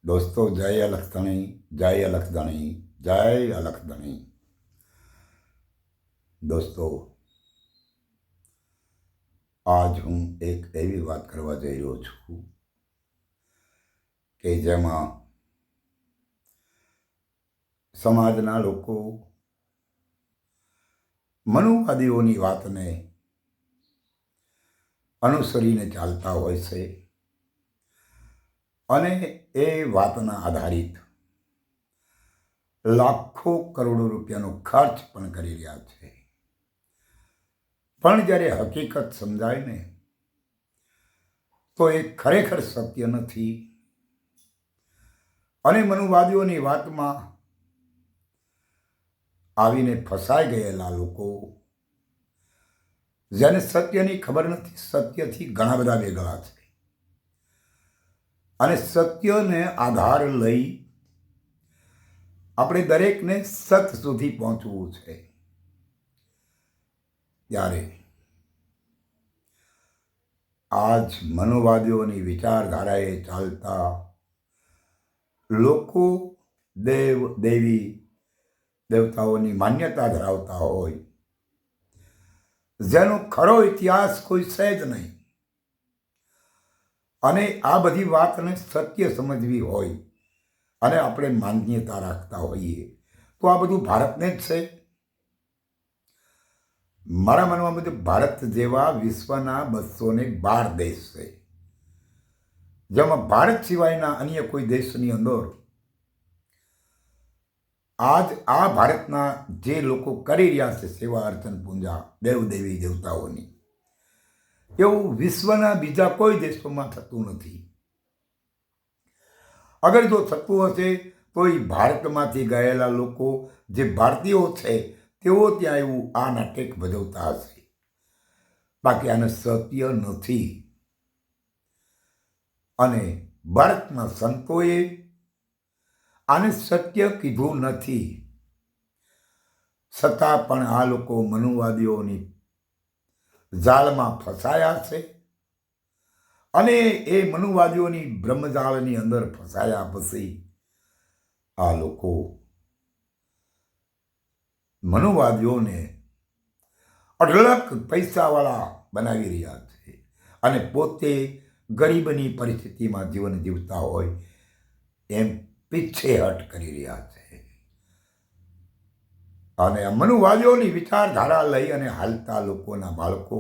दोस्तों जय अलखधणी, जय अलखधणी, जय अलखधणी। दोस्तों आज हूँ एक एवी बात करवा जई रह्यो छूं के जेमां समाजना लोको मनुवादीओनी वातने अनुसरीने चालता होय छे अने ए वातना आधारित लाखों करोड़ों रुपयानो खर्च पण करी रह्या छे। पण ज्यारे हकीकत समजाय ने तो ए खरेखर सत्य नथी अने मनुवादीओनी वातमां आवीने फसाई गयेला लोको जेने सत्यनी खबर नथी, सत्यथी घणा बधा वेगळा छे अने सत्यने आधार लई આપણે દરેકને સત સુધી પહોંચવું છે। ત્યારે આજ મનોવાદીઓની વિચારધારાએ ચાલતા લોકો દેવ દેવી દેવતાઓની માન્યતા ધરાવતા હોય જેનો ખરો ઇતિહાસ કોઈ છે જ નહીં અને આ બધી વાતને સત્ય સમજવી હોય અને આપણે માન્યતા રાખતા હોઈએ તો આ બધું ભારતને જ છે। મારા માનવા મુજબ ભારત જેવા વિશ્વના 212 દેશ છે જેમાં ભારત સિવાયના અન્ય કોઈ દેશની અંદર આજ આ ભારતના જે લોકો કરી રહ્યા છે સેવા અર્ચન પૂજા દેવદેવી દેવતાઓની એવું વિશ્વના બીજા કોઈ દેશોમાં થતું નથી। अगर जो थतुं हशे तो ई भारतमांथी गयेला लोको जे भारतीयो छे तेओ त्यां एवुं आ नाटक भजवता हशे, बाकी आने सत्य नथी। अने भारतना संतोए आने सत्य कीधुं नथी छतां पण आ लोको मनुवादीओनी जाळमां फसाया छे अने ए मनुवादीओनी ब्रह्मजाळनी अंदर फसाया पछी आ लोको मनुवादीओने अढळक पैसावाळा बनावी रह्या छे अने पोते गरीबनी परिस्थितिमां जीवन जीवता होय एम पीछेहट करी रह्या छे। अने आ मनुवादीओनी विचारधारा लई अने हालता लोकोना बाळको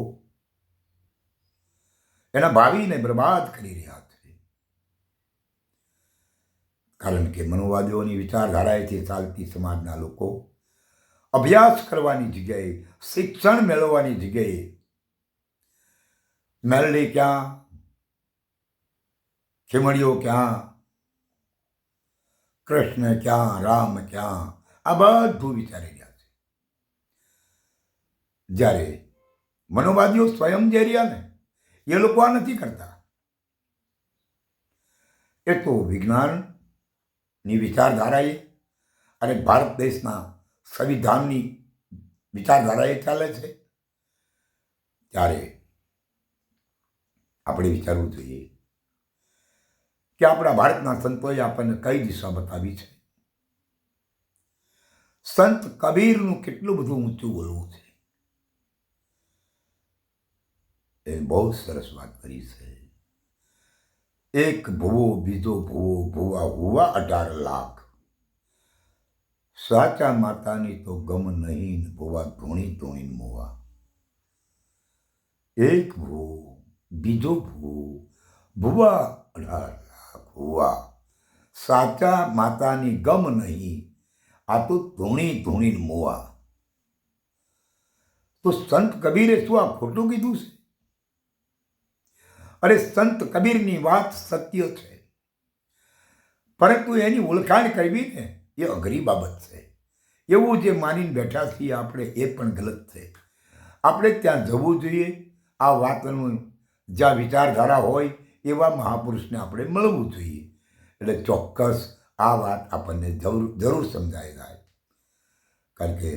एना भावीने बर्बाद करी रह्या छे। कारण के मनुवादीओनी विचारधाराएथी चालती समाजना लोको अभ्यास करवानी जग्याए शिक्षण मेळववानी जग्याए मेलडी क्या खीमड़ियो क्या कृष्ण क्या राम क्या आ बधुं विचारी रह्या छे। ज्यारे मनुवादीओ स्वयं जे रह्या ने ये लोग आ नहीं करता। ए तो विज्ञान विचारधाराए अरे भारत देशना संविधान विचारधाराए चाले छे त्यारे आपणे विचारवुं जोईए कि आपणा भारतना संतोए आपणे कई दिशा बतावी छे। संत कबीरनुं केटलुं बधुं ऊंचुं बोलवुं छे। बहुत सरस बात करी है। एक भुवो बीजो भुवो भुवा हुआ 18 लाख साचा मातानी तो गम नहीं भुवा धूणी धूणी मोवा। एक भुवो बीजो भुवो भुवा 18 लाख हुआ साचा मातानी गम नहीं आ तो धूणी धूणी मोवा। तो संत कबीरे शुं आ खोटुं कीधुं छे? अरे संत कबीरनी बात सत्य है परंतु एनी ओळखाण करवी ने ये अघरी बाबत है। एवुं जे मानीने बैठा छीए आपणे ए पण गलत है। आपणे त्यां जवुं जोईए। आ वातनुं ज्यां विचारधारा होय एवा महापुरुषने आपणे मळवुं जोईए એટલે ચોક્કસ આ વાત આપણને જરૂર સમજાય જાય। કારણ કે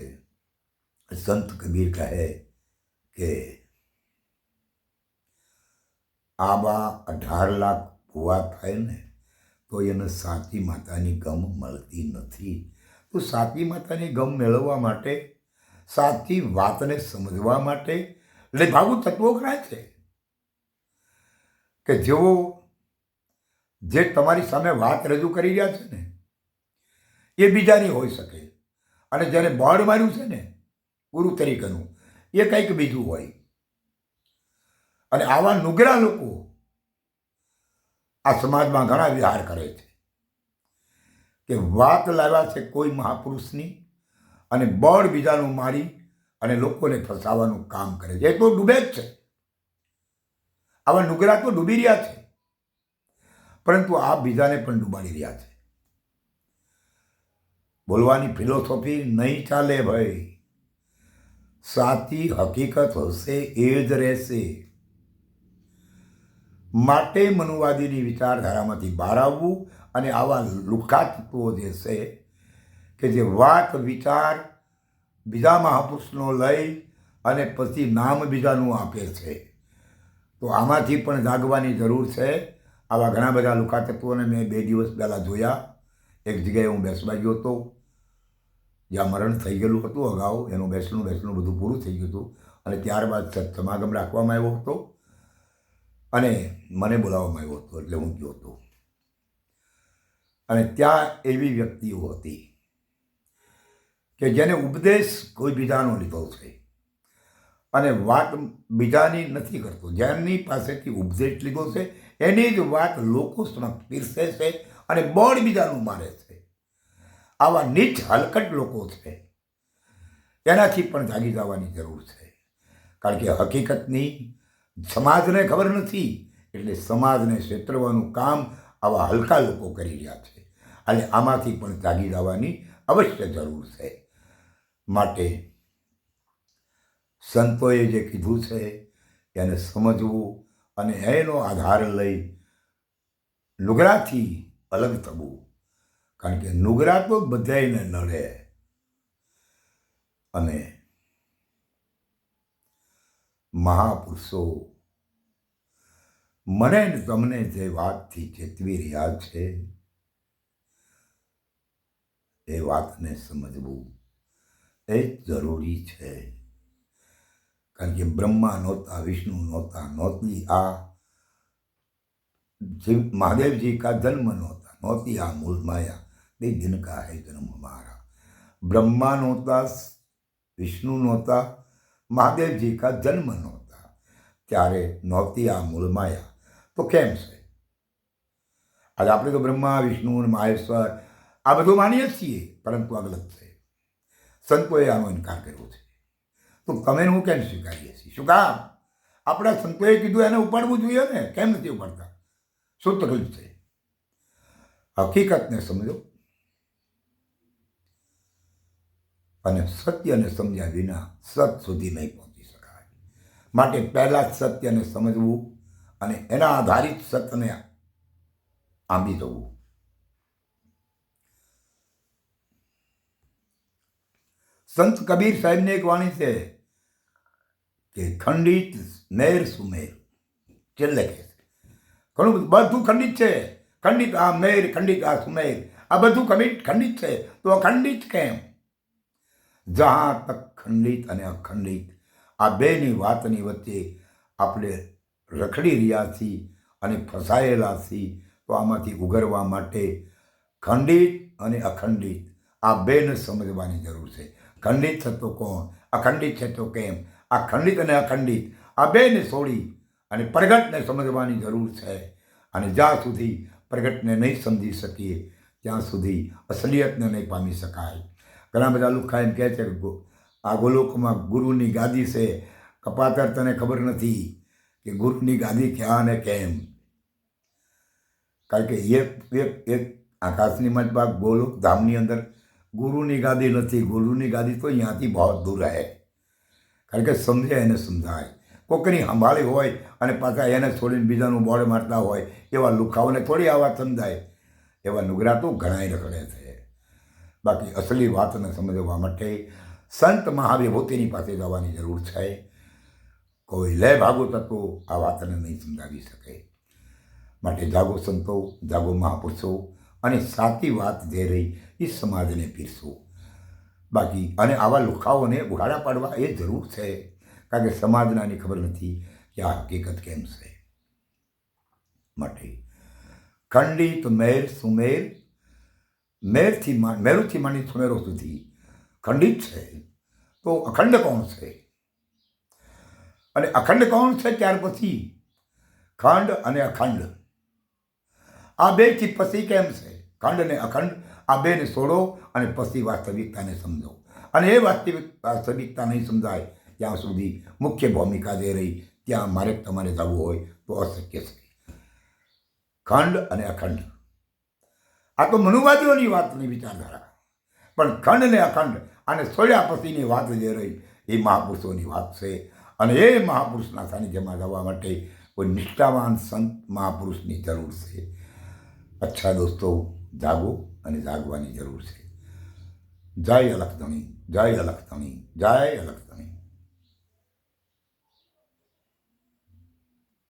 સંત કબીર કહે કે आबा 18 लाख भुवा थाय ने તો એને સાચી માતાની ગમ મળતી નથી. તો સાચી માતાની ગમ મેળવવા માટે, સાચી વાતને સમજવા માટે લેભાગુ તત્વો કરાય છે કે જેઓ જે તમારી સામે વાત રજૂ કરી રહ્યા છે ને એ બીજાની હોઈ શકે, અને જેને બોર્ડ માર્યું છે ને ગુરુ તરીકેનું એ કંઈક બીજું હોય. અને આવા નુગરા લોકો આ સમાજમાં ઘણા વિહાર કરે છે કે વાત લાવ્યા છે કોઈ મહાપુરુષની અને બોર્ડ બીજાનું મારી અને લોકોને ફસાવાનું કામ કરે છે. એ તો ડૂબે જ છે. આવા નુગરા તો ડૂબી રહ્યા છે, પરંતુ આ બીજાને પણ ડૂબાડી રહ્યા છે. બોલવાની ફિલોસોફી નહીં ચાલે ભાઈ. સાચી હકીકત હશે એ જ રહેશે. માટે મનુવાદીની વિચારધારામાંથી બહાર આવવું અને આવા લુખ્ખા તત્વો જે છે કે જે વાત વિચાર બીજા મહાપુરુષનો લઈ અને પછી નામ બીજાનું આપે છે, તો આમાંથી પણ જાગવાની જરૂર છે. આવા ઘણા બધા લુખ્ખા તત્વોને મેં 2 દિવસ પહેલાં જોયા. એક જગ્યાએ હું બેસવા ગયો હતો જ્યાં મરણ થઈ ગયેલું હતું અગાઉ. એનું બેસણું બધું પૂરું થઈ ગયું હતું અને ત્યારબાદ સમાગમ રાખવામાં આવ્યો હતો અને મને બોલાવવામાં આવ્યો હતો, એટલે હું ગયો હતો. અને ત્યાં એવી વ્યક્તિઓ હતી કે જેને ઉપદેશ કોઈ બીજાનો લીધો છે અને વાત બીજાની નથી કરતો. જેમની પાસેથી ઉપદેશ લીધો છે એની જ વાત લોકો સમક્ષ પીરસે છે અને બોર્ડ બીજાનું મારે છે. આવા નીચ હલકટ લોકો છે, એનાથી પણ જાગી જવાની જરૂર છે. કારણ કે હકીકતની સમાજને ખબર નથી, એટલે સમાજને છેતરવાનું કામ આવા હલકા લોકો કરી રહ્યા છે. અને આમાંથી પણ જાગી જવાની અવશ્ય જરૂર છે. માટે સંતોએ જે કીધું છે એને સમજવું અને એનો આધાર લઈ નુગરાથી અલગ થવું. કારણ કે નુગરા તો બધાને નડે. અને મહાપુરુષો મને ને તમને જે વાતથી ચેતવી રહ્યા છે એ વાતને સમજવું એ જરૂરી છે. કારણ કે બ્રહ્મા નહોતા, વિષ્णु नहोता, नहोती आ महादेव जी का जन्म नहोता, नहोती आ मूल माया, दे दिन का है जन्म हमारा. ब्रह्मा नहोता, विष्णु नहोता, મહાદેવજી કા જન્મ નહોતા, ત્યારે નહોતી આ મૂળ માયા. તો કેમ છે? આજે આપણે તો બ્રહ્મા વિષ્ણુ મહેશ્વર આ બધું માનીએ છીએ, પરંતુ આ ગલત છે. સંતોએ આનો ઇનકાર કર્યો છે. તો તમે હું કેમ સ્વીકારીએ છીએ? શું કામ? આપણા સંતોએ કીધું એને ઉપાડવું જોઈએ ને, કેમ નથી ઉપાડતા? શું તકલીફ છે? હકીકતને સમજો અને સત્યને સમજ્યા વિના સત સુધી નહીં પહોંચી શકાય. માટે પહેલાં સત્યને સમજવું અને એના આધારિત સત્યને આંબી જવું. સંત કબીર સાહેબની એક વાણી છે કે ખંડિત મેર સુમેર. છેલ્લે કહે છે ઘણું બધું ખંડિત છે. ખંડિત આ મેર, ખંડિત આ સુમેર, આ બધું ખંડિત છે. તો અખંડિત કેમ? જહાં તક ખંડિત અને અખંડિત આ બેની વાતની વચ્ચે આપણે રખડી રહ્યા છીએ અને ફસાયેલા છીએ. તો આમાંથી ઉગરવા માટે ખંડિત અને અખંડિત આ બેને સમજવાની જરૂર છે. ખંડિત છે તો કોણ? અખંડિત છે તો કેમ? આ ખંડિત અને અખંડિત આ બેને છોડી અને પ્રગટને સમજવાની જરૂર છે. અને જ્યાં સુધી પ્રગટને નહીં સમજી શકીએ ત્યાં સુધી અસલિયતને નહીં પામી શકાય. ઘણા બધા લુખ્ખા એમ કહે છે કે આ ગોલોકમાં ગુરુની ગાદી છે. કપાતર તને ખબર નથી કે ગુરુની ગાદી ક્યાં અને કેમ. કારણ કે એક આકાશની મતભાગ ગોલોક ધામની અંદર ગુરુની ગાદી નથી. ગુરુની ગાદી તો અહીંયાથી બહુ દૂર રહે. કારણ કે સમજે એને સમજાય. કોકની સંભાળી હોય અને પાછા એને છોડીને બીજાનું બોર્ડ મારતા હોય એવા લુખાઓને થોડી આ વાત સમજાય. એવા નુગરા તો ઘણાય રખડે છે. બાકી અસલી વાતને સમજવા માટે સંત મહાવિભૂતિની પાસે જવાની જરૂર છે. કોઈ લે ભાગુ તત્વો આ વાતને નહીં સમજાવી શકે. માટે જાગો સંતો, જાગો મહાપુરુષો, અને સાચી વાત જે રહી એ સમાજને પીરસો. બાકી અને આવા લુખાઓને ઉઘાડા પાડવા એ જરૂર છે, કારણ કે સમાજને આની ખબર નથી કે આ હકીકત કેમ છે. માટે ખંડિત મેર સુમેર, મેરુથી માંડી સુમેરો સુધી ખંડિત છે, તો અખંડ કોણ છે? અને અખંડ કોણ છે? ત્યાર પછી ખંડ અને અખંડ આ બેથી પછી કેમ છે? ખંડ અને અખંડ આ બેને છોડો અને પછી વાસ્તવિકતાને સમજો. અને એ વાસ્તવિકતા નહીં સમજાય ત્યાં સુધી મુખ્ય ભૂમિકા જે રહી ત્યાં મારે તમારે જવું હોય તો અશક્ય છે. ખંડ અને અખંડ આ તો મનુવાદીઓની વાતની વિચારધારા, પણ ખંડ અને અખંડ અને છોડ્યા પછીની વાત જે રહી એ મહાપુરુષોની વાત છે. અને એ મહાપુરુષના સાનિધ્યમાં જવા માટે કોઈ નિષ્ઠાવાન સંત મહાપુરુષની જરૂર છે. અચ્છા દોસ્તો, જાગો અને જાગવાની જરૂર છે. જય અલખધણી, જય અલખધણી, જય અલખધણી.